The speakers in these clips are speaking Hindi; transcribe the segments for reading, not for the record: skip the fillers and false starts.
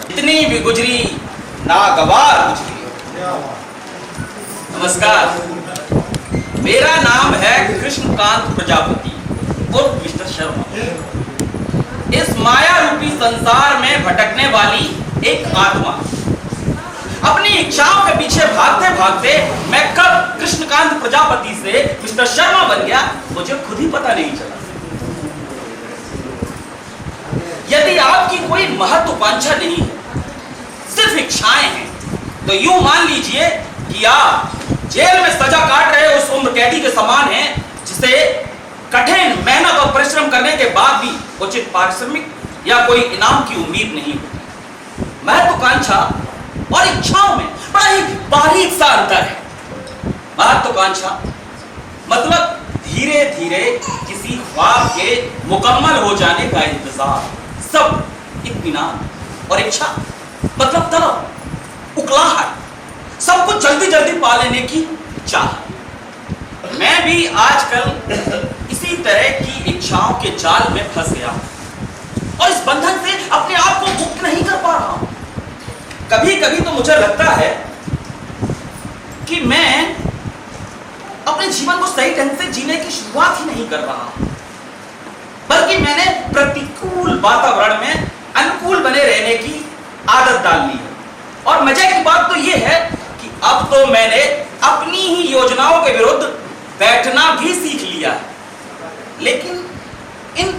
इतनी भी गुजरी नागवार गुजरी। नमस्कार, मेरा नाम है कृष्णकांत प्रजापति उर्फ मिस्टर शर्मा। इस माया रूपी संसार में भटकने वाली एक आत्मा। अपनी इच्छाओं के पीछे भागते भागते मैं कब कृष्णकांत प्रजापति से मिस्टर शर्मा बन गया मुझे खुद ही पता नहीं चला। यदि आपकी कोई महत्वाकांक्षा नहीं है, सिर्फ इच्छाएं हैं, तो यूं मान लीजिए कि आप जेल में सजा काट रहे उस उम्र कैदी के समान हैं जिसे कठिन मेहनत और परिश्रम करने के बाद भी उचित पारिश्रमिक या कोई इनाम की उम्मीद नहीं होती। महत्वाकांक्षा और इच्छाओं में बड़ा ही बारीक सा अंतर है। महत्वाकांक्षा मतलब धीरे धीरे किसी ख्वाब के मुकम्मल हो जाने का इंतजार, सब इत्मीनान। और इच्छा मतलब तलब, उकलाहट, सब कुछ जल्दी जल्दी पा लेने की चाह। मैं भी आजकल इसी तरह की इच्छाओं के जाल में फंस गया हूं और इस बंधन से अपने आप को मुक्त नहीं कर पा रहा हूं। कभी कभी तो मुझे लगता है कि मैं अपने जीवन को सही ढंग से जीने की शुरुआत ही नहीं कर रहा, बल्कि मैंने प्रतिकूल वातावरण में अनुकूल बने रहने की आदत डाल ली है। और मजे की बात तो यह है कि अब तो मैंने अपनी ही योजनाओं के विरुद्ध बैठना भी सीख लिया है। लेकिन इन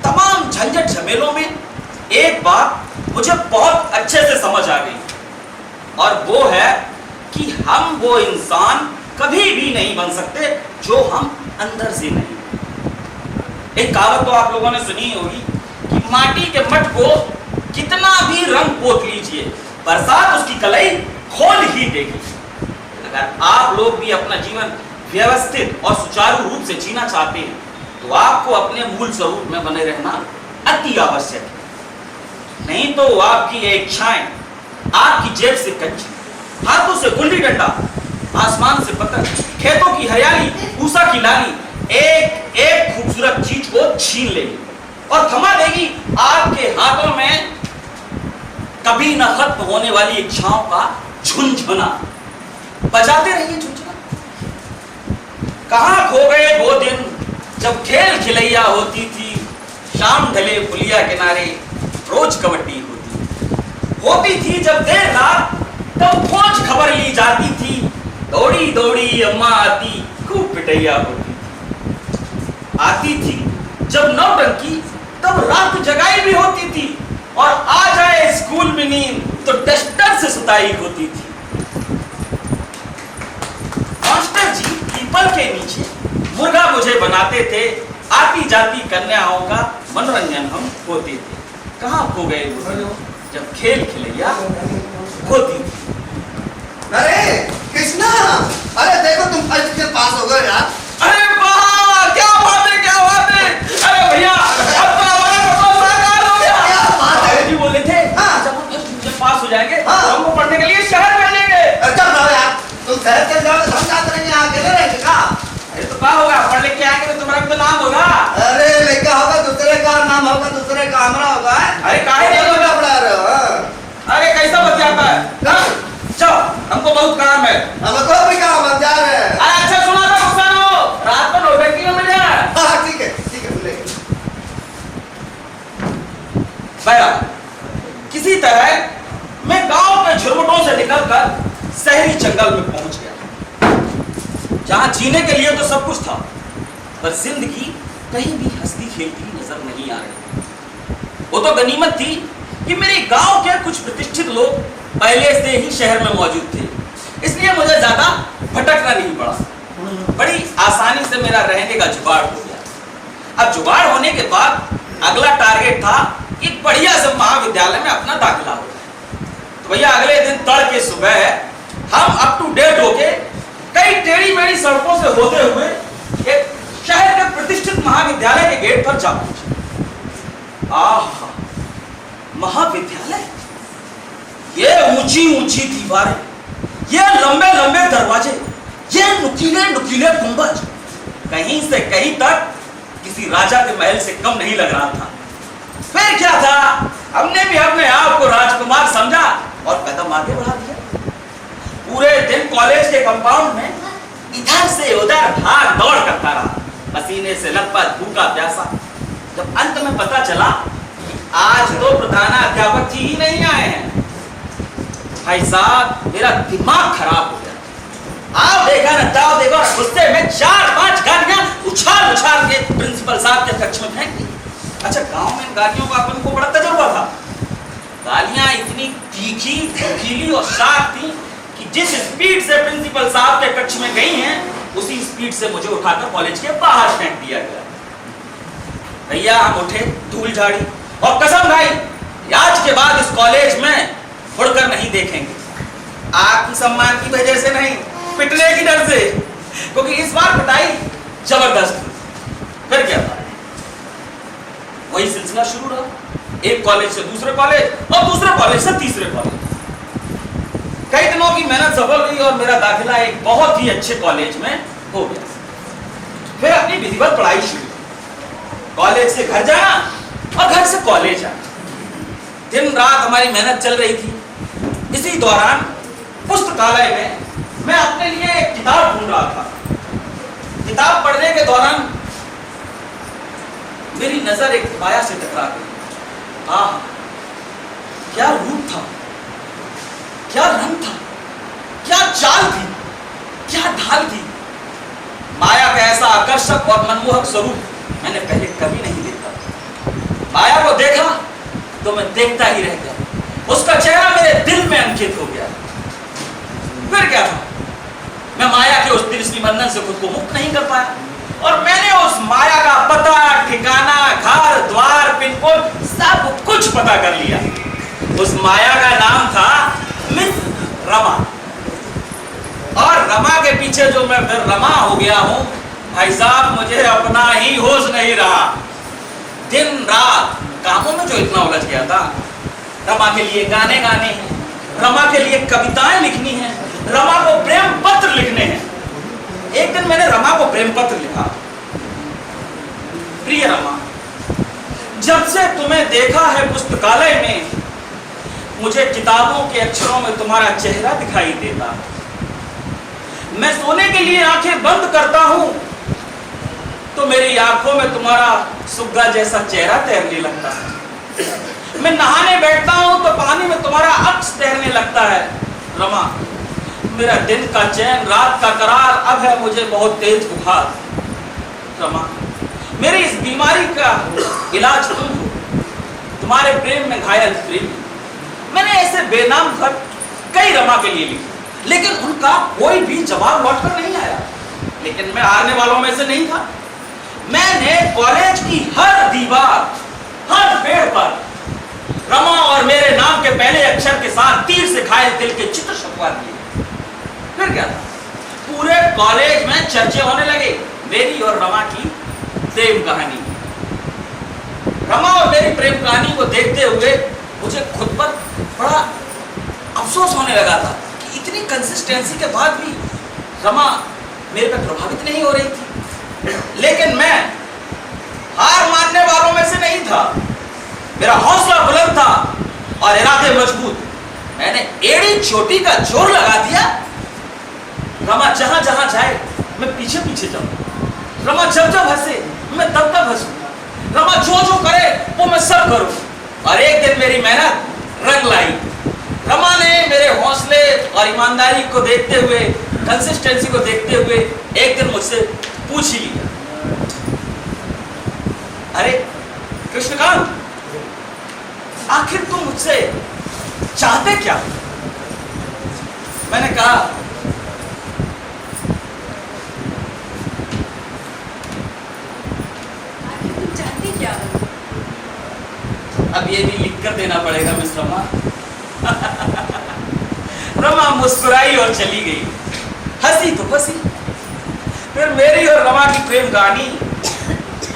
तमाम झंझट झमेलों में एक बात मुझे बहुत अच्छे से समझ आ गई, और वो है कि हम वो इंसान कभी भी नहीं बन सकते जो हम अंदर से नहीं। एक कहावत तो आप लोगों ने सुनी होगी कि माटी के मट को कितना भी रंग पोत लीजिए, बरसात उसकी कलई खोल ही देगी। अगर आप लोग भी अपना जीवन व्यवस्थित और सुचारू रूप से जीना चाहते हैं तो आपको अपने मूल स्वरूप में बने रहना अति आवश्यक है। नहीं तो आपकी ये इच्छाएं आपकी जेब से कंची, हाथों से गुल्ली डंडा, आसमान से पतंग, खेतों की हरियाली, भूसा की लाली, एक एक खूबसूरत चीज को छीन लेगी और थमा देगी आपके हाथों में कभी न खत्म होने वाली इच्छाओं का झुनझुना। बजाते रहिए झुनझुना। कहां खो गए वो दिन जब खेल खिलैया होती थी, शाम ढले पुलिया किनारे रोज कबड्डी होती थी जब देर रात तब खोज खबर ली जाती थी, दौड़ी दौड़ी अम्मा आती खूब पिटैया आती थी जब नौटंकी तब रात जगाई भी होती थी, और आ जाए स्कूल में नींद तो डस्टर से सुताई होती थी। मास्टर जी पीपल के नीचे मुर्गा मुझे बनाते थे, आती जाती कन्याओं का मनोरंजन हम होते थे। कहां खो गए वो जब खेल खिलैया होती थी। अरे कृष्णा, अरे देखो तुम फर्स्ट से पास हो गए यार। अरे वाह, क्या बात है, क्या बात है। अरे भैया अब तो हमारा सपना साकार हो गया। क्या बात है? जी बोले थे जब हम ट्यूशन पास हो जाएंगे तो हमको पढ़ने के लिए शहर भेजेंगे। चल रहा यार, तुम शहर चल जाओ, हम जाते रहेंगे, यहाँ अकेले रहेंगे का? अरे तो क्या होगा, पढ़ लिख के आएंगे तो तुम्हारा भी तो नाम होगा। अरे लड़का होगा दूसरे का नाम होगा, दूसरे का हमारा होगा। अरे काहे नहीं होगा, पढ़ा रहे हो? अरे कैसा बतियाता है। चलो हमको बहुत काम है। हमको भी काम, हम जा रहे हैं। अरे अच्छा सुना था गुस्सा न हो, रात को नौटंकी में मिल जाए। हाँ ठीक है मिलेंगे। किसी तरह मैं गांव के झुरमुटों से निकलकर शहरी जंगल में पहुंच गया, जहां जीने के लिए तो सब कुछ था, पर जिंदगी कहीं भी हंसती खेलती नजर नहीं आ रही। वो तो गनीमत थी कि मेरे गांव के कुछ प्रतिष्ठित लोग पहले से ही शहर में मौजूद थे, इसलिए मुझे ज्यादा भटकना नहीं पड़ा। बड़ी आसानी से मेरा रहने का जुगाड़ हो गया। अब जुगाड़ होने के बाद अगला टारगेट था एक बढ़िया से महाविद्यालय में अपना दाखिला हो। तो भैया अगले दिन तड़के सुबह हम अप टू डेट होके कई टेढ़ी मेढ़ी सड़कों से होते हुए एक शहर के प्रतिष्ठित महाविद्यालय के गेट पर जा पहुंचे। आहा, महाविद्यालय, ये ऊंची ऊंची दीवारें, ये लंबे लंबे दरवाजे, ये नुकीले नुकीले गुंबज, कहीं से कहीं तक किसी राजा के महल से कम नहीं लग रहा था। फिर क्या था, हमने भी अपने आप को राजकुमार समझा और कदम आगे बढ़ा दिया। पूरे दिन कॉलेज के कंपाउंड में इधर से उधर भाग दौड़ करता रहा, पसीने से लथपथ, भूखा प्यासा। जब अंत में पता चला कि आज तो प्रधानाध्यापक जी ही नहीं आए हैं, भाई साहब मेरा दिमाग खराब हो गया। आओ देखा न जाओ देखो, गुस्से में 4-5 गालियां उछाल उछाल के प्रिंसिपल साहब के कक्ष में फेंक दी। अच्छा, गांव में गालियों का अपन को बड़ा तजुर्बा था। गालियां इतनी तीखी, नुकीली और शार्प थी कि जिस स्पीड से प्रिंसिपल साहब के कक्ष में गई हैं, उसी स्पीड से मुझे उठाकर कॉलेज के बाहर फेंक दिया गया। भैया हम उठे, धूल झाड़ी और कसम खाई, आज के बाद इस कॉलेज में मुड़कर नहीं देखेंगे। आपकी सम्मान की वजह से नहीं, पिटने की डर से, क्योंकि इस बार पिटाई जबरदस्त थी। फिर क्या था, वही सिलसिला शुरू रहा, एक कॉलेज से दूसरे कॉलेज और दूसरे कॉलेज से तीसरे कॉलेज। कई दिनों की मेहनत सफल हुई और मेरा दाखिला एक बहुत ही अच्छे कॉलेज में हो गया। फिर अपनी विधिवत पढ़ाई शुरू, कॉलेज से घर जाना और घर से कॉलेज आना। दिन रात हमारी मेहनत चल रही थी। इसी दौरान पुस्तकालय में मैं अपने लिए एक किताब ढूंढ रहा था। किताब पढ़ने के दौरान मेरी नजर एक माया से टकरा गई। आह, क्या रूप था, क्या रंग था, क्या चाल थी, क्या ढाल थी। माया का ऐसा आकर्षक और मनमोहक स्वरूप मैंने पहले कभी नहीं देखा। माया को देखा तो मैं देखता ही रह गया, उसका चेहरा मेरे दिल में अंकित हो गया। फिर क्या था, मैं माया के उस तिरस्वी बंधन से खुद को मुक्त नहीं कर पाया और मैंने उस माया का पता, ठिकाना, घर द्वार, पिन कोड सब कुछ पता कर लिया। उस माया का नाम था मिस रमा। और रमा के पीछे जो मैं फिर रमा हो गया हूं, भाई साहब मुझे अपना ही होश नहीं रहा। दिन रात कामों में जो इतना उलझ गया था, रमा के लिए गाने गाने हैं, रमा के लिए कविताएं लिखनी हैं, रमा को प्रेम पत्र लिखने हैं। एक दिन मैंने रमा को प्रेम पत्र लिखा। प्रिय रमा, जब से तुम्हें देखा है पुस्तकालय में, मुझे किताबों के अक्षरों में तुम्हारा चेहरा दिखाई देता। मैं सोने के लिए आंखें बंद करता हूं तो मेरी आंखों में तुम्हारा सुग्गा जैसा चेहरा तैरने लगता है। मैं नहाने बैठता हूं तो पानी में तुम्हारा अक्स तैरने लगता है। रमा, मेरा दिन का चैन, रात का करार, अब है मुझे बहुत तेज बुखार। रमा, मेरी इस बीमारी का इलाज तुम हो, तुम्हारे प्रेम में घायल प्रेमी। मैंने ऐसे बेनाम खत कई रमा के लिए लिखे, लेकिन उनका कोई भी जवाब लौटकर नहीं आया। लेकिन मैं हारने वालों में से नहीं था। मैंने कॉलेज की हर दीवार, हर पेड़ पर रमा और मेरे नाम के पहले अक्षर के साथ तीर से घायल दिल के चित्र छपवा दिए। फिर क्या था, पूरे कॉलेज में चर्चे होने लगे मेरी और रमा की प्रेम कहानी। रमा और मेरी प्रेम कहानी को देखते हुए मुझे खुद पर बड़ा अफसोस होने लगा था कि इतनी कंसिस्टेंसी के बाद भी रमा मेरे पर प्रभावित नहीं हो रही थी। लेकिन मैं हार मानने वालों में से नहीं था। मेरा हौसला बुलंद था और इरादे मजबूत। मैंने एड़ी चोटी का जोर लगा दिया। रमा जहां जहां जाए मैं पीछे पीछे जाऊं। रमा जब जब हंसे मैं तब तब हंसूं। रमा जो जो करे वो मैं सब करूं। और एक दिन मेरी मेहनत रंग लाई। रमा ने मेरे हौसले और ईमानदारी को देखते हुए, कंसिस्टेंसी को देखते हुए एक दिन मुझसे पूछ ही लिया, अरे कृष्णकांत, आखिर तुम मुझसे चाहते क्या? मैंने कहा, आखिर तुम चाहते क्या? अब ये भी लिख कर देना पड़ेगा मिस रमा। रमा मुस्कुराई और चली गई। हंसी तो हंसी। फिर मेरी और रमा की प्रेम कहानी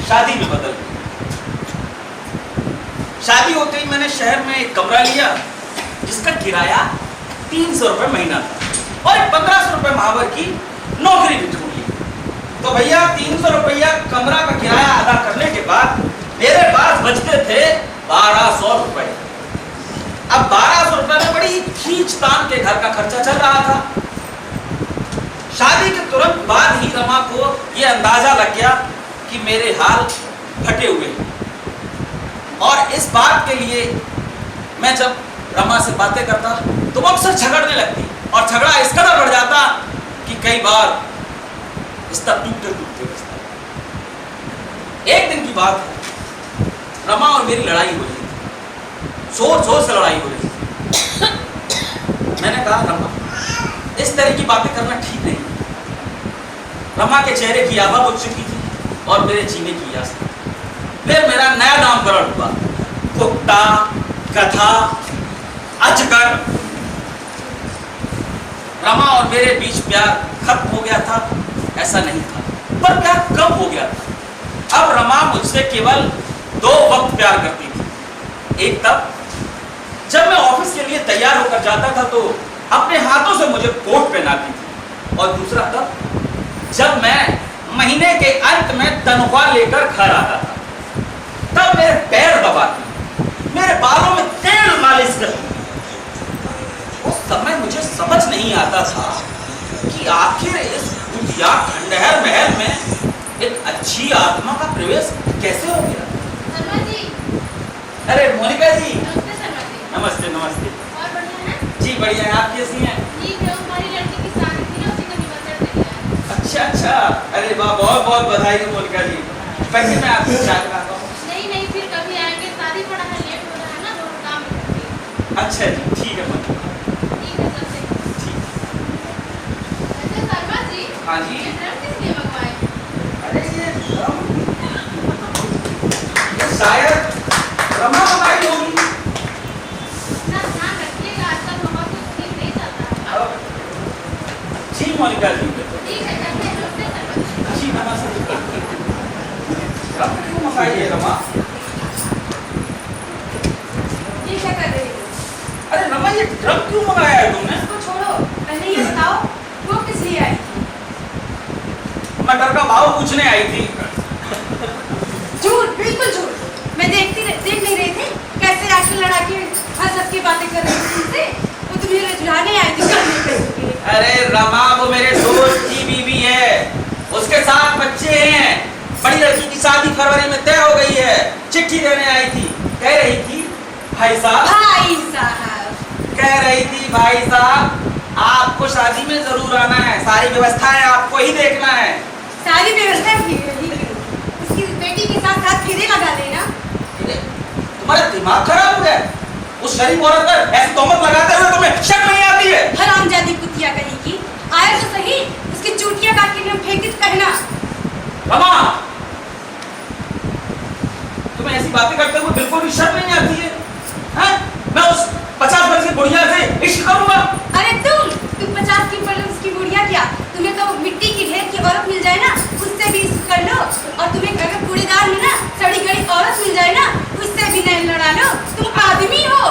शादी में बदल गई। शादी होते ही मैंने शहर में एक कमरा लिया जिसका किराया 300 रुपए महीना था और 1500 रुपए माहवर की नौकरी भी ढूंढ ली। तो भैया 300 रुपया कमरा का किराया अदा करने के बाद मेरे पास बचते थे 1200 रुपए। अब 1200 रुपए में बड़ी खींचतान के घर का खर्चा चल रहा था। शादी के तुरंत बाद ही रमा को यह अंदाजा लग गया कि मेरे हाल फटे हुए हैं। और इस बात के लिए मैं जब रमा से बातें करता तो वो अक्सर झगड़ने लगती और झगड़ा इस कदर बढ़ जाता कि कई बार रिश्ता टूटते टूटते बचता। एक दिन की बात है, रमा और मेरी लड़ाई हो रही थी, जोर जोर से लड़ाई हो रही थी। मैंने कहा रमा, इस तरह की बातें करना ठीक नहीं। रमा के चेहरे की आभा बुझ चुकी थी और मेरे जीने की आस। फिर मेरा नया नामकरण हुआ, कुत्ता, गधा, अजगर। रमा और मेरे बीच प्यार खत्म हो गया था ऐसा नहीं था, पर प्यार कम हो गया था। अब रमा मुझसे केवल 2 वक्त प्यार करती थी। एक तब जब मैं ऑफिस के लिए तैयार होकर जाता था तो अपने हाथों से मुझे कोट पहनाती थी, और दूसरा तब जब मैं महीने के अंत में तनख्वाह लेकर घर आता था, तब मेरे पैर दबाती, मेरे बालों में तेल मालिश करती। उस समय मुझे समझ नहीं आता था कि आखिर इस कुटिया खंडहर महल में एक अच्छी आत्मा का प्रवेश कैसे हो गया। शर्मा जी। अरे मोनिका जी, नमस्ते शर्मा जी। नमस्ते नमस्ते। और बढ़िया है? जी बढ़िया है, आप कैसी हैं? ठीक है, हमारी लड़की की शादी थी ना, उसी का निमंत्रण देने आए। अच्छा अच्छा, अरे वाह, बहुत बहुत बधाई हो मोनिका जी। पहले मैं आपको चाय बनाता हूँ। नहीं नहीं, फिर कभी आएंगे, शादी पड़ा है, लेट हो रहा है ना, बहुत काम है। अच्छा जी, ठीक है मोनिका। ठीक है, चलते हैं। ठीक। अच्छा शर्मा जी। हाँ जी। ये ड्रम किस लिए मंगवाए? अरे ये शायद रमा मंगाई होगी। अपना ध्यान रखिएगा, आजकल बहुत कुछ ठीक नहीं चलता है। जी मोनिका जी। ठीक है, चलते हैं। नमस्ते शर्मा जी। जी नमस्ते। ड्रम क्यों मंगाई है रमा? ये क्या कर रही हो? अरे रमा, ये ड्रम क्यों मंगाया है तुमने? इसको छोड़ो, पहले ये बताओ वो किस लिए आई? मटर का भाव पूछने आई थी। झूठ, बिल्कुल झूठ। मैं देख नहीं रही थी कैसे आजकल लड़ा के हंस की बातें कर रही थी तुमसे। वो तुम्हें रुझाने आई थी। अरे रमा, वो मेरे दोस्त की बीवी है, उसके साथ बच्चे हैं। बड़ी लड़की की शादी फरवरी में तय हो गई है। चिट्ठी देने आई थी, कह रही थी भाई साहब कह रही थी भाई साहब आपको शादी में जरूर आना है, सारी व्यवस्थाएं आपको ही देखना है। सारी व्यवस्था उसकी बेटी के साथ साथ फेरे लगा लेना। तुम्हारा दिमाग खराब हो गया? उस शरीफ औरत पर ऐसी तोहमत लगाते हुए तुम्हें शक नहीं आती है? हरामजादी कुतिया कहीं की आया तो सही, उसकी चूटियां काट के हम फेंक कहना। रमा, तुम्हें ऐसी बातें करते हुए बिल्कुल भी शर्म नहीं आती है? हैं? मैं उस 50 वर्ष की बुढ़िया से इश्क करूंगा? अरे तुम 50 की वर्ष की बुढ़िया क्या, तुम्हें तो मिट्टी की ढेर की औरत मिल जाए ना, उससे भी इश्क कर लो। और तुम्हें अगर कूड़ेदार में ना सड़ी गड़ी औरत मिल जाए ना, उससे भी नहीं लड़ा लो। तुम आदमी हो।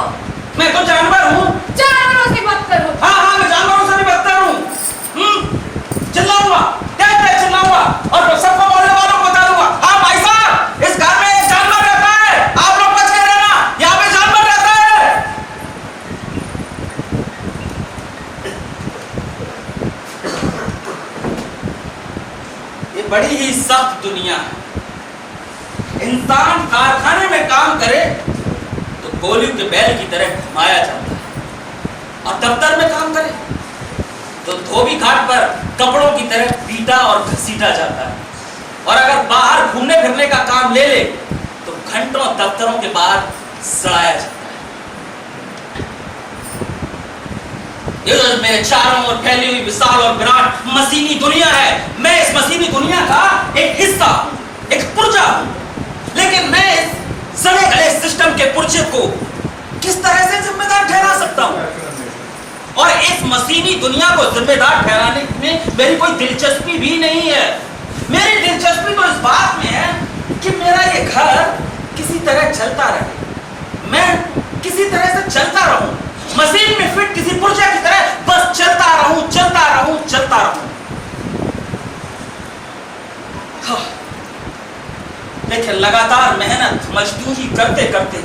मैं तो जानवर हूँ। जानवरों से बात करो। हाँ हाँ, मैं जानवरों से भी बदतर हूँ। चिल्लाऊंगा, क्या चिल्लाऊंगा, और सबको मोहल्ले वालों को बता दूंगा, हाँ भाई साहब इस घर में एक जानवर रहता है, आप लोग बच के रहना, यहाँ पे जानवर रहता है। ये बड़ी ही सख्त दुनिया है। इंसान कारखाने में काम करे तो गोलियों के बैल की तरह घुमाया जाता है, और दफ्तर में काम करे तो धोबी घाट पर कपड़ों की तरह पीटा और घसीटा जाता है, और अगर बाहर घूमने फिरने का काम ले ले तो घंटों दफ्तरों के बाहर सड़ाया जाता है। ये जो मेरे चारों ओर फैली हुई विशाल और विराट मशीनी दुनिया है, मैं इस मशीनी दुनिया का एक हिस्सा हूं, एक पुर्जा हूं। लेकिन मैं इस सड़े गले सिस्टम के पुर्जे को किस तरह से जिम्मेदार ठहरा सकता हूं? और इस मशीनी दुनिया को जिम्मेदार ठहराने में मेरी कोई दिलचस्पी भी नहीं है। मेरी दिलचस्पी तो इस बात में है कि मेरा ये घर किसी तरह चलता रहे, मैं किसी तरह से चलता रहूं, मशीन में फिट किसी पुर्जे की तरह बस चलता रहूं, चलता रहूं, चलता रहूं। लेकिन लगातार मेहनत मजदूरी करते करते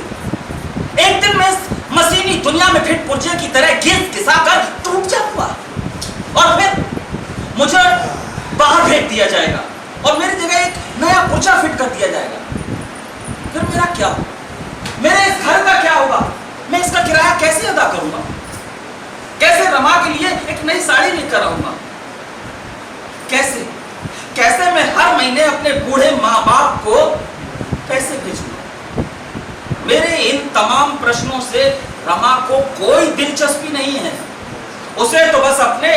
एक दिन मैं इस मशीनी दुनिया में फिट पुर्जे की तरह घिस घिसाकर टूट जाऊंगा और फिर मुझे बाहर फेंक दिया जाएगा और मेरी जगह एक नया पुर्जा फिट कर दिया जाएगा। फिर मेरा क्या होगा? मेरे इस घर का क्या होगा? मैं इसका किराया कैसे अदा करूंगा? कैसे रमा के लिए एक नई साड़ी लेकर आऊंगा? कैसे कैसे मैं हर महीने अपने बूढ़े माँ बाप को पैसे भेजूंगा? मेरे इन तमाम प्रश्नों से रमा को कोई दिलचस्पी नहीं है। उसे तो बस अपने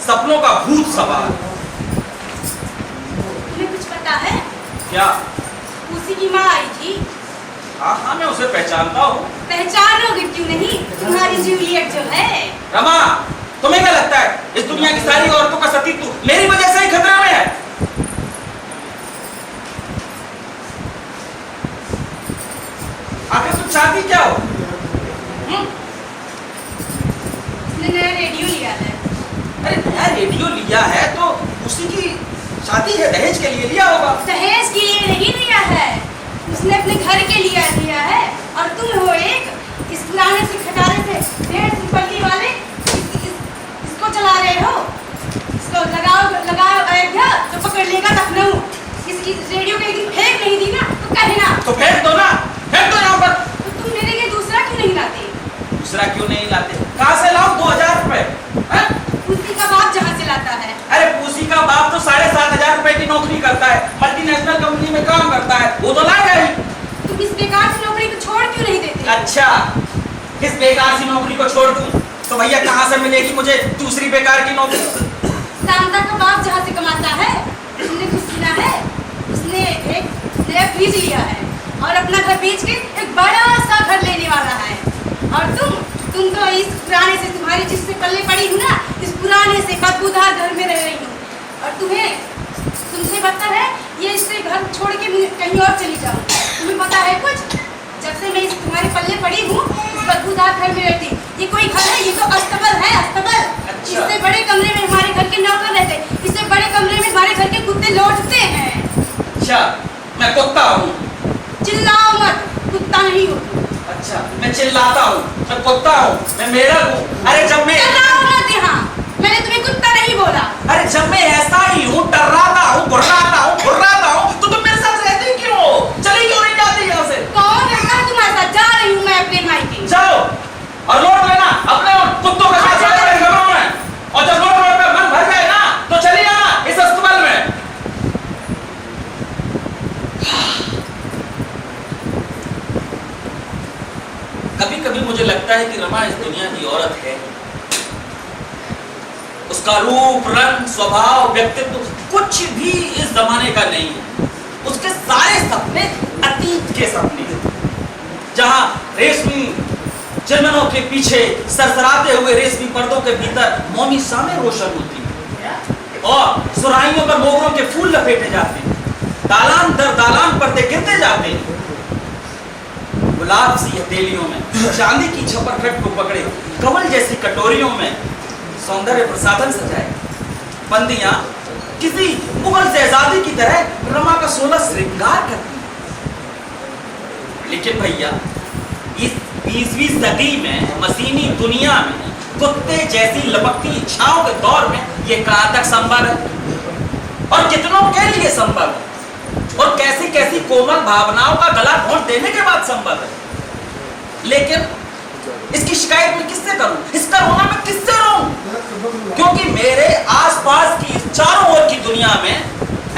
सपनों का भूत सवार। तुम्हें कुछ पता है? क्या? उसी की माँ आई थी। हाँ, मैं उसे पहचानता हूँ। पहचानोगे क्यों नहीं? तुम्हारी जूलियट जो है। रमा, तुम्हें क्या लगता है इस दुनिया की सारी औरतों का सतीत्व मेरी वजह से ही खतरा में है? आखिर तुम चाहती क्या हो? उसने नया रेडियो लिया है। अरे नया रेडियो लिया है तो उसी की शादी है, दहेज के लिए लिया होगा। दहेज के लिए नहीं लिया है, उसने अपने घर के लिए लिया है। और तुम हो एक इस पुराने से खटारे से 1.5 पल्ली वाले इसको चला रहे हो। इसको लगाओ अयोध्या तो पकड़ लेगा लखनऊ। इस रेडियो के एक दिन फेंक नहीं दी ना तो कहना। तो फेंक दो ना, फेंक दो यहाँ पर। तो तुम मेरे लिए दूसरा क्यों नहीं लाते? दूसरा क्यों नहीं लाते? कहाँ से लाओ 2000 रुपए? पूसी का बाप जहाँ से लाता है। अरे पूसी का बाप तो 7,500 रुपए की नौकरी करता है, मल्टीनेशनल कंपनी में काम करता है, वो तो लाएगा ही। तुम इस बेकार सी नौकरी को छोड़ क्यों नहीं देते? अच्छा, इस बेकार सी नौकरी को छोड़ दूं तो भैया कहाँ से मिलेगी मुझे दूसरी बेकार की नौकरी? शांता का बाप जहाँ से कमाता है, तुमने कुछ सुना है? उसने एक नया फ्रिज लिया है और अपना घर बेच के एक बड़ा सा घर लेने वाला है। और तुम तो इस पुराने से, तुम्हारी जिससे पल्ले पड़ी हूँ ना, इस पुराने से बदबूदार घर में रह रही हूँ। और तुमसे पता है ये इससे घर छोड़ के कहीं और चली जाऊँ। तुम्हें पता है कुछ? जब से मैं इस तुम्हारे पल्ले पड़ी हूँ इस बदबूदार घर में रहती। ये कोई घर है? ये तो अस्तबल है, अस्तबल। अच्छा। इससे बड़े कमरे में हमारे घर के नौकर रहते, इससे बड़े कमरे में हमारे घर के कुत्ते लौटते हैं। अच्छा, मैं कुत्ता हूँ? चिल्लाओ मत, कुत्ता नहीं हो। अच्छा, मैं चिल्लाता हूँ, मैं कुत्ता हूँ, मैं मेढक हूँ। अरे जब मैं चिल्लाओ मत यहाँ, मैंने तुम्हें कुत्ता नहीं बोला। अरे जब मैं ऐसा ही हूँ, टर्राता हूँ, घुर्राता हूँ, तो तुम मेरे साथ रहती क्यों हो? चली क्यों नहीं जाती यहाँ से? कौन रहता है तुम्हारे साथ? जा रही हूँ मैं अपने मायके। जाओ और लौट लेना अपने उन कुत्तों के साथ बड़े घरों में। और जब लौट कर मन भर जाए ना तो चली आना इस अस्तबल में। कभी कभी मुझे लगता है कि रमा इस दुनिया की औरत है। उसका रूप, रंग, स्वभाव, व्यक्तित्व कुछ भी इस जमाने का नहीं है। उसके सारे सपने अतीत के सपने हैं, जहां रेशमी चिलमनों के पीछे सरसराते हुए रेशमी पर्दों के भीतर मौनी शामें रोशन होती हैं और सुराहियों पर मोगरों के फूल लपेटे जाते हैं, दालान दर दालान पर्दे गिरते जाते हैं। गुलाब सी हथेलियों में चांदी की छपरखट को पकड़े कमल जैसी कटोरियों में सौंदर्य प्रसाधन सजाए बंदियां किसी मुगल शहजादी की तरह रमा का 16 श्रृंगार करती हैं। लेकिन भैया इस 20वीं सदी में मशीनी दुनिया में कुत्ते जैसी लपकती इच्छाओं के दौर में ये कहां तक संभव है और कितनों के लिए संभव है और कैसी कैसी कोमल भावनाओं का गला घोंट देने के बाद संभव है। लेकिन इसकी शिकायत मैं किससे करूं? इसका रोना मैं किससे रोऊं? क्योंकि मेरे आसपास की चारों ओर की दुनिया में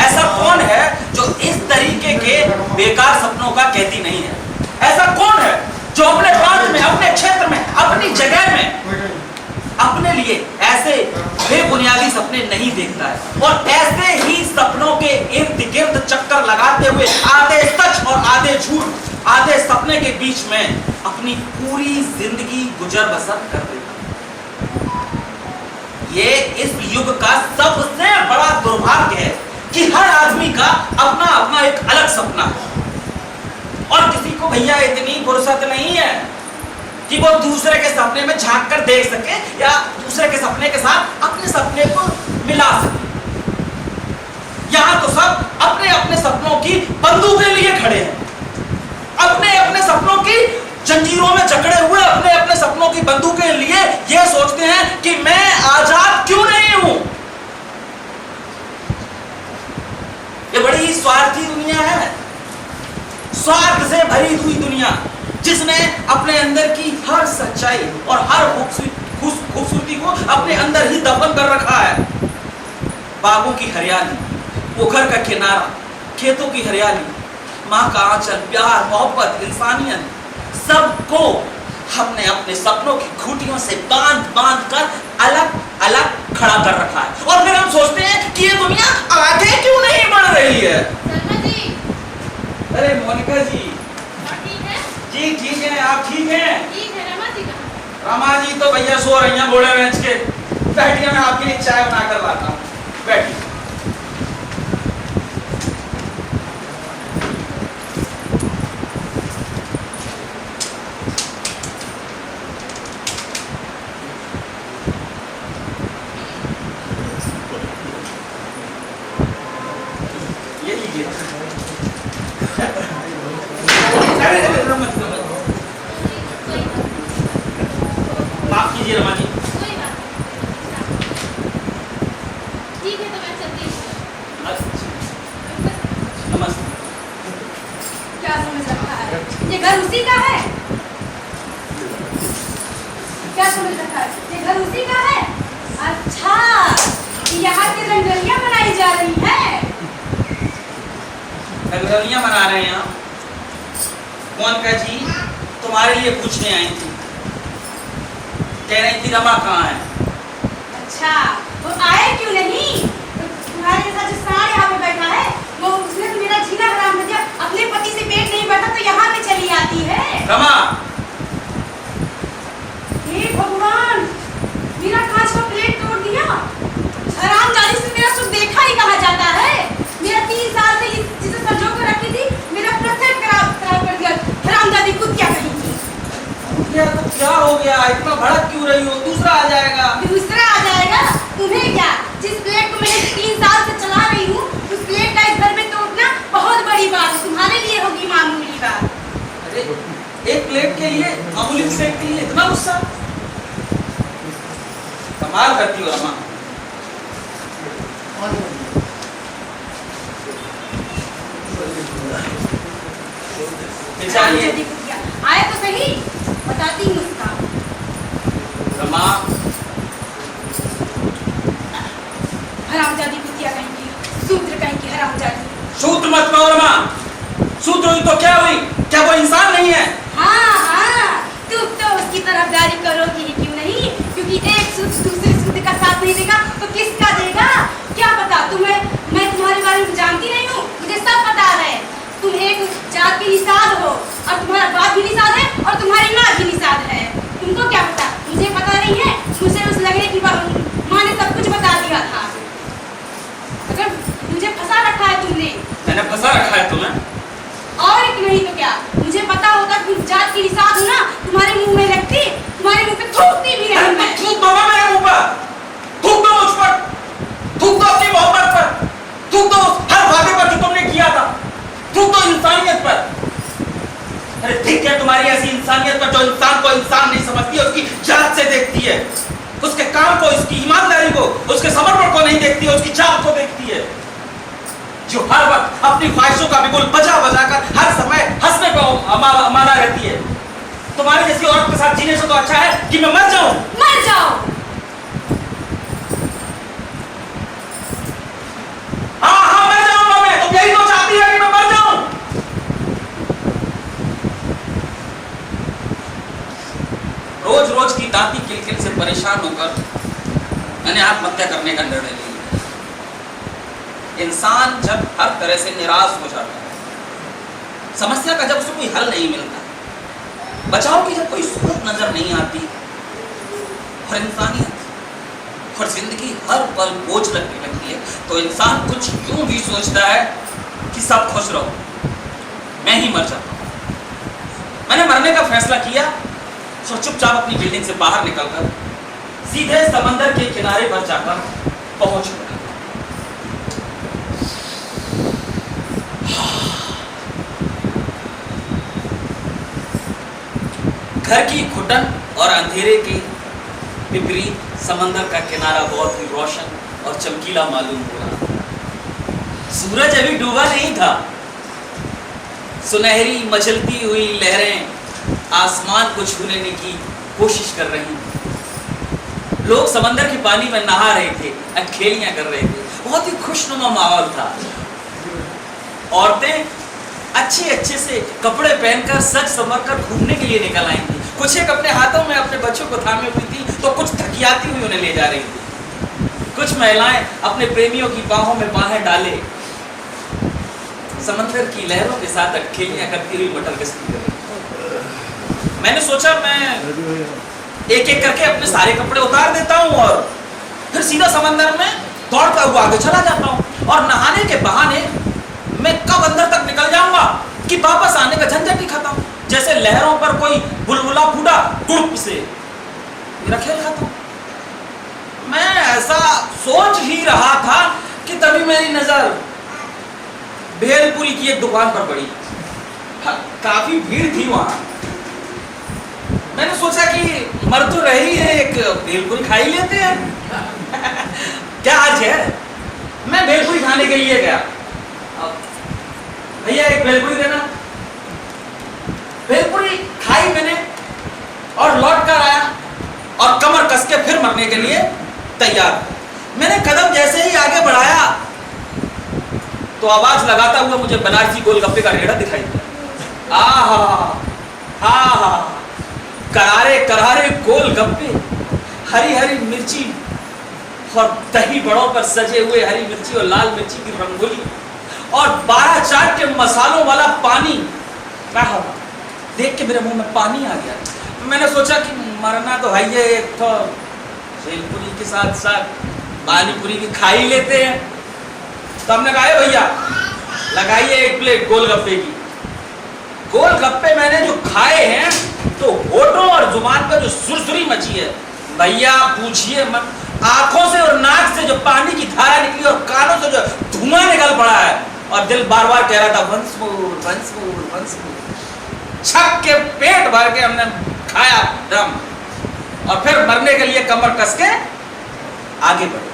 ऐसा कौन है जो इस तरीके के बेकार सपनों का कहती नहीं है? ऐसा कौन है जो अपने प्रांत में, अपने क्षेत्र में, अपनी जगह में अपने लिए ऐसे बेबुनियादी सपने नहीं देखता है और ऐसे ही सपनों के इर्द गिर्द चक्कर लगाते हुए आधे सच और आधे झूठ, आधे सपने के बीच में अपनी पूरी जिंदगी गुजर बसर कर देता है। ये इस युग का सबसे बड़ा दुर्भाग्य है कि हर आदमी का अपना अपना एक अलग सपना है और किसी को भैया इतनी फुर्सत नहीं है कि वो दूसरे के सपने में झांक कर देख सके या दूसरे के सपने के साथ अपने सपने को मिला सके। यहाँ तो सब अपने अपने सपनों की बंदूकें लिए खड़े हैं, अपने अपने सपनों की जंजीरों में जकड़े हुए, अपने अपने सपनों की बंदूकें लिए ये सोचते हैं कि मैं आजाद क्यों नहीं हूं। ये बड़ी स्वार्थी दुनिया है, स्वार्थ से भरी हुई दुनिया, जिसने अपने अंदर की हर सच्चाई और हर खूबसूरती को अपने अंदर ही दफन कर रखा है। बागों की हरियाली, पोखर का किनारा, खेतों की हरियाली, माँ का आंचल, प्यार, मोहब्बत, इंसानियत, सबको हमने अपने सपनों की खूंटियों से बांध बांध कर अलग अलग खड़ा कर रखा है। और फिर हम सोचते हैं कि ये दुनिया आगे क्यों नहीं बढ़ रही है। शर्मा जी, अरे मोनिका जी, ठीक है? जी ठीक है, आप ठीक हैं? ठीक है। रमा जी कहाँ? रमा जी तो भैया सो रही हैं घोड़े बेच के। बैठिए, मैं आपके लिए चाय बना कर लाता हूँ, बैठिए। ये लीजिए। अरे अरे रमा जी, माफ कीजिए रमा जी। कोई बात नहीं। ठीक है, तो मैं चलती हूँ। नमस्ते। क्या समझ रखा है? ये घर उसी का है? क्या समझ रखा है? ये घर उसी का है? अच्छा, यहाँ की रंगोलियाँ बनाई जा रही है। रंगोलियाँ बना रहे हैं आप? मोनिका जी तुम्हारे लिए पूछने आई थी, कह रही थी रमा कहाँ है। अच्छा, वो आए क्यों नहीं? तो तुम्हारे साथ जो सारे यहाँ पे बैठा है, वो उसने तो मेरा जीना हराम कर दिया। अपने पति से पेट नहीं भरता तो यहाँ पे चली आती है। रमा, हे भगवान, मेरा कांच का प्लेट तोड़ दिया। हरामजादी से मेरा सुख देखा ही कहा जाता है। मेरा 3 साल से जिसे संजो कर रखी थी, मेरा प्रसव खराब कर दिया। हरामजादी कुत्तिया कहीं की। क्या तो क्या हो गया, इतना भड़क क्यों रही हो? दूसरा आ जाएगा। दूसरा आ जाएगा? तुम्हें क्या? जिस प्लेट को मैंने 3 साल से चला रही हूँ, उस प्लेट का इस घर में तोड़ना बहुत बड़ी बात है। तुम्हारे लिए होगी मामूली बात। अरे एक प्लेट के लिए, मामूली प्लेट के लिए इतना गुस्सा? कमाल करती हो रमा। हरामजादी कुत्तिया, आए तो सही, बताती हूँ उसका। रमा, हरामजादी कुत्तिया कहीं की, शूद्र कहीं की हरामजादी। शूद्र मत कहो रमा। शूद्र हुई तो क्या हुई? क्या वो इंसान नहीं है? हाँ हाँ, तुम तो उसकी तरफदारी करोगी ही क्यों नहीं? क्योंकि एक शूद्र दूसरे शूद्र का साथ नहीं देगा तो किसका देगा? क्या पता तुम्हें, मैं तुम्हारे बारे में जानती नहीं हूँ, मुझे सब पता है। तुम एक जात की निषाद हो, और तुम्हारा बाप भी निषाद है और तुम्हारी माँ भी निषाद है। तुमको क्या पता? मुझे पता नहीं है। मुझे उस लगने की माँ ने सब कुछ बता दिया था। अगर मुझे फंसा रखा है तुमने। मैंने फंसा रखा है तुम्हें? और एक नहीं तो क्या? मुझे पता होता तुम जात की निषाद हो ना, तुम्हारे मुंह में लगती, तुम्हारे मुंह पे थूकती भी नहीं मैं। थूक दो ना मेरे मुंह पर, थूक दो मुझ पर, थूक दो अपनी मोहब्बत पर, थूक दो हर वादे पर जो तुमने किया था, थूक दो इंसानियत पर। अरे ठीक है, तुम्हारी ऐसी इंसानियत पर जो इंसान को इंसान नहीं समझती है, उसकी जात से देखती है, उसके काम को, उसकी ईमानदारी को, उसके समर्पण को नहीं देखती है, उसकी जात को देखती है, जो हर वक्त अपनी ख्वाहिशों का बिगुल बजा बजा कर हर समय हंसने को माना रहती है। तुम्हारी जैसी औरत के साथ जीने से तो अच्छा है कि मैं मर जाऊं। मर जाओ। हाँ हाँ, मर जाऊंगा मैं। तुम यही तो चाहती है कि मैं मर जाऊं। रोज रोज की दांती किलकिल से परेशान होकर मैंने आत्महत्या करने का निर्णय लिया। इंसान जब हर तरह से निराश हो जाता है, समस्या का जब उसे कोई हल नहीं मिलता, बचाव की जब कोई सूरत नजर नहीं आती, और इंसानियत और जिंदगी हर पल बोझ लगने लगती है, तो इंसान कुछ यूं भी सोचता है कि सब खुश रहो, मैं ही मर जाता हूं। मैंने मरने का फैसला किया और चुपचाप अपनी बिल्डिंग से बाहर निकलकर सीधे समंदर के किनारे पर जाकर पहुंच गया। घर की घुटन और अंधेरे के विपरीत समंदर का किनारा बहुत ही रोशन और चमकीला मालूम हो रहा। सूरज अभी डूबा नहीं था। सुनहरी मचलती हुई लहरें आसमान को छू लेने की कोशिश कर रही थी। लोग समंदर के पानी में नहा रहे थे, अखेलियां कर रहे थे। बहुत ही खुशनुमा माहौल था। औरतें अच्छे अच्छे से कपड़े पहनकर सज संवर कर घूमने के लिए निकल आई थी। कुछ एक अपने हाथों में अपने बच्चों को थामे हुई थी, तो कुछ थकियाती हुई उन्हें ले जा रही थी। कुछ महिलाएं अपने प्रेमियों की बाहों में बाहें डाले समंदर की लहरों के साथ अटखेलियां करती हुई मटर गश्ती कर रही। मैंने सोचा मैं एक एक करके अपने सारे कपड़े उतार देता हूँ और फिर सीधा समंदर में दौड़ता हुआ आगे चला जाता हूँ और नहाने के बहाने मैं कब अंदर तक निकल जाऊंगा कि वापस आने का झंझट ही खत्म। जैसे लहरों पर कोई बुलबुला फूटा टुड़प से मेरा खेल खत्म। मैं ऐसा सोच ही रहा था कि तभी मेरी नजर भेलपुरी की एक दुकान पर पड़ी। काफी भीड़ थी वहां। मैंने सोचा कि मर तो रही है, एक भेलपुरी खा ही लेते हैं। क्या आज है? मैं भेलपुरी खाने के लिए गया। भैया एक भेलपुरी देना। भेलपुरी खाई मैंने और लौट कर आया और कमर कस के फिर मरने के लिए तैयार। मैंने कदम जैसे ही आगे बढ़ाया तो आवाज लगाता हुआ मुझे बनारसी गोलगप्पे का रेड़ा दिखाई दिया। आहा, करारे करारे गोलगप्पे, हरी हरी मिर्ची और दही बड़ों पर सजे हुए हरी मिर्ची और लाल मिर्ची की रंगोली और 12 चाट के मसालों वाला पानी। देख के मेरे मुंह में पानी आ गया। मैंने सोचा कि मरना तो है, एक तो भेलपुरी के साथ साथ पानीपुरी भी खा ही लेते हैं। तो हमने कहा भैया लगाइए एक प्लेट गोलगप्पे की। गोलगप्पे मैंने जो खाए हैं तो होठों और जुबान पर जो सुरसुरी मची है भैया पूछिए मत। आंखों से और नाक से जो पानी की धारा निकली और कानों से जो धुआं निकल पड़ा है और दिल बार बार कह रहा था once more once more once more. छक के पेट भर के हमने खाया दम और फिर मरने के लिए कमर कस के आगे बढ़े।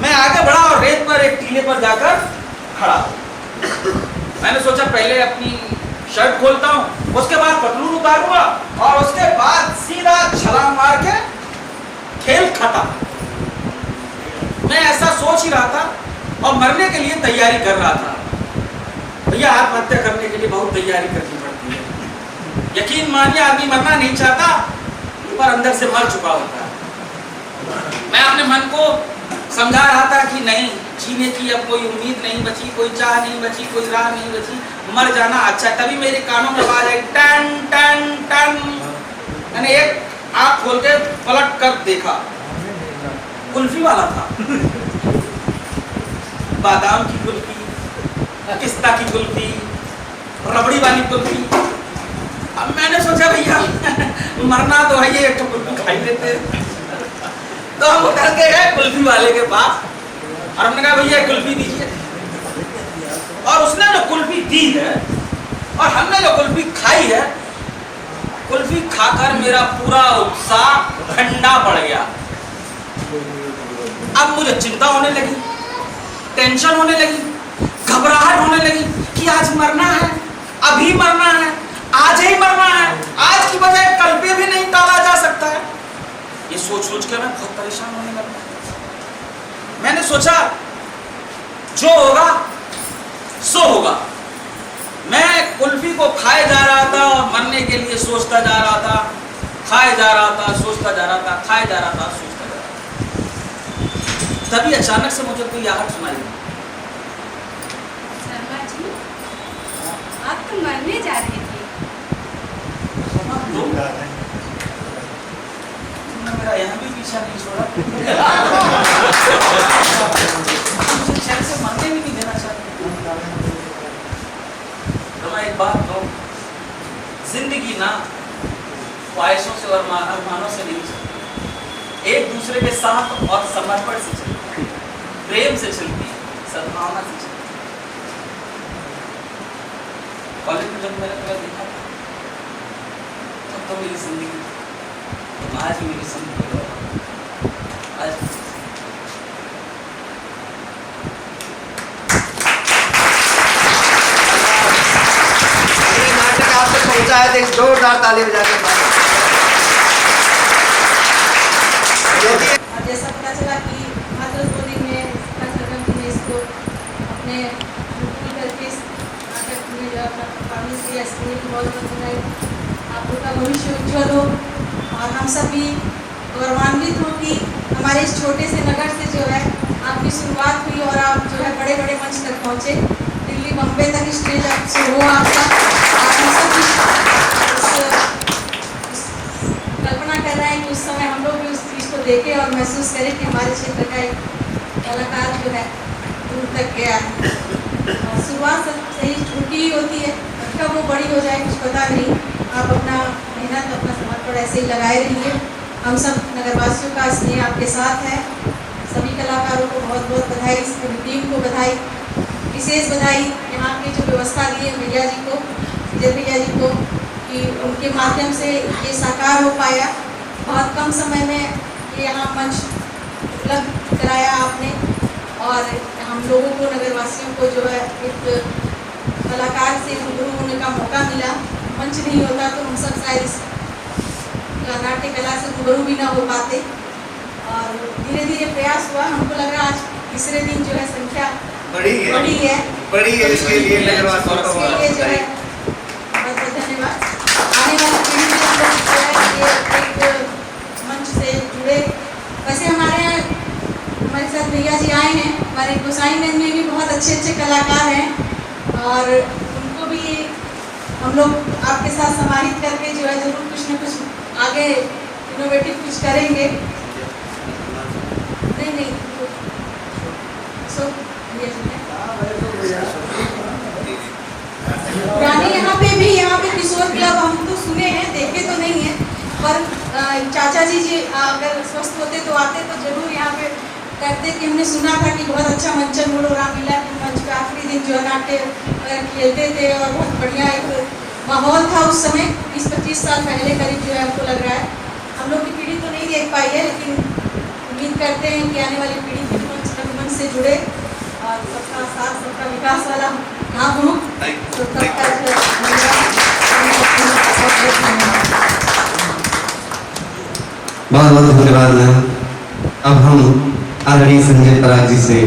मैं आगे बढ़ा और रेत पर एक टीले पर जाकर खड़ा। मैंने सोचा पहले अपनी शर्ट खोलता हूँ, उसके बाद पतलून उतारूंगा और उसके बाद सीधा छलांग मार के खेल खत्म। मैं ऐसा सोच ही रहा था और मरने के लिए तैयारी कर रहा था। भैया आत्महत्या करने के लिए बहुत तैयारी करनी पड़ती है। यकीन मानिए आदमी मरना नहीं चाहता पर अंदर से मर चुका होता है। मैं अपने मन को समझा रहा था कि नहीं, जीने की अब कोई उम्मीद नहीं बची, कोई चाह नहीं बची, कोई राह नहीं बची, मर जाना अच्छा। तभी मेरे कानों में आवाज आई टन टन टन। मैंने एक आंख खोल के पलट कर देखा, कुल्फी वाला था। बादाम की कुल्फी, पिस्ता की कुल्फी, रबड़ी वाली कुल्फी। अब मैंने सोचा भैया मरना तो है, ये एक कुल्फी खाई लेते। तो हम उतर के गए कुल्फी वाले के पास और हमने कहा भैया कुल्फी दीजिए। और उसने जो कुल्फी दी है और हमने जो कुल्फी खाई है, कुल्फी खाकर मेरा पूरा उत्साह ठंडा पड़ गया। अब मुझे चिंता होने लगी, टेंशन होने लगी, घबराहट होने लगी कि आज मरना है, अभी मरना है, आज ही मरना है। आज की बजाय कल पे भी नहीं टाला जा सकता है। ये सोच सोच के मैं बहुत परेशान होने लगा। मैंने सोचा जो होगा सो होगा। मैं कुल्फी को खाए जा रहा था और मरने के लिए सोचता जा रहा था, खाए जा रहा था, सोचता जा रहा था, खाए जा रहा था, सोचता जा रहा था। तभी अचानक से मुझे कोई आहट सुनाई दी। शर्मा जी, आप तो मरने जा रहे थे। मेरा यहाँ भी पीछा नहीं छोड़ा। मुझे चैन से मरने भी नहीं देना चाहते। तो मैं एक बात कहूँ, जिंदगी ना ख्वाहिशों से और अरमानों से नहीं चलती, एक दूसरे के साथ और समर्पण से चलती, प्रेम से चलती, सद्भावना से चलती। कॉलेज में जब मैंने तुम्हें देखा तो तो मेरी जिंदगी, तुम आज मेरी जिंदगी हो, आज ये नाटक आप तक पहुंचा है तो एक जोरदार ताली बजा के और जैसा पता चला कि हजरत बोली में सरगम ने इसको अपने बिल्कुल करके इस नाटक में जो अपना परफॉर्मेंस दिया, इसके लिए बहुत बहुत बधाई। आप लोग का भविष्य उज्ज्वल हो और हम सभी गौरवान्वित हो कि हमारे इस छोटे से नगर से जो है आपकी शुरुआत हुई और आप जो है बड़े बड़े मंच तक पहुँचे। दिल्ली बम्बई तक स्टेज आप से हो आपका। और हम सब कल्पना कर रहे हैं कि उस समय हम लोग भी उस चीज़ को देखें और महसूस करें कि हमारे क्षेत्र का एक कलाकार जो है दूर तक गया है। और शुरुआत सब सही छोटी ही होती है, कब वो बड़ी हो जाए कुछ पता नहीं। आप अपना मेहनत अपना समर्पण ऐसे ही लगाए रहिए। हम सब नगरवासियों का स्नेह आपके साथ है। सभी कलाकारों को बहुत बहुत बधाई, पूरी टीम को बधाई, विशेष बधाई यहाँ की जो व्यवस्था दी है भैया जी को, विजय भैया जी को, कि उनके माध्यम से ये साकार हो पाया। बहुत कम समय में ये यहाँ मंच उपलब्ध कराया आपने और हम लोगों को नगरवासियों को जो है एक कलाकार से रूबरू होने का मौका मिला। मंच नहीं होता तो हम सब शायद इस नाट्य कला से रूबरू भी ना हो पाते। और धीरे धीरे प्रयास हुआ, हमको लग रहा आज तीसरे दिन जो है संख्या बड़ी है इसके लिए नगरवासियों का इसके लिए जो है बहुत बहुत धन्यवाद। आने वाली पीढ़ी में हम लोग जो है ये एक मंच से जुड़े। वैसे हमारे यहाँ हमारे साथ भैया जी आए हैं, हमारे गोसाईगंज में भी बहुत अच्छे अच्छे कलाकार हैं और उनको भी हम लोग आपके साथ समाहित करके जो है जरूर कुछ न कुछ आगे इनोवेटिव कुछ करेंगे। नहीं सो पुराने यहाँ पे किशोर क्लब हम तो सुने हैं, देखे तो नहीं है, पर चाचा जी अगर स्वस्थ होते तो आते तो जरूर यहाँ पे करते। कि हमने सुना था कि बहुत अच्छा मंचन मोड़ो रामलीला के मंच पे आखिरी दिन जो है नाट्य खेलते थे और बहुत बढ़िया एक माहौल था उस समय। 20-25 साल पहले करीब जो है हमको लग रहा है। हम लोग की पीढ़ी तो नहीं देख पाई है, लेकिन उम्मीद करते हैं कि आने वाली पीढ़ी के मंच से जुड़े और सबका साथ सबका विकास वाला काम हो। तो सबका बहुत बहुत धन्यवाद मैम। अब हम आदरणीय संजय पराग जी से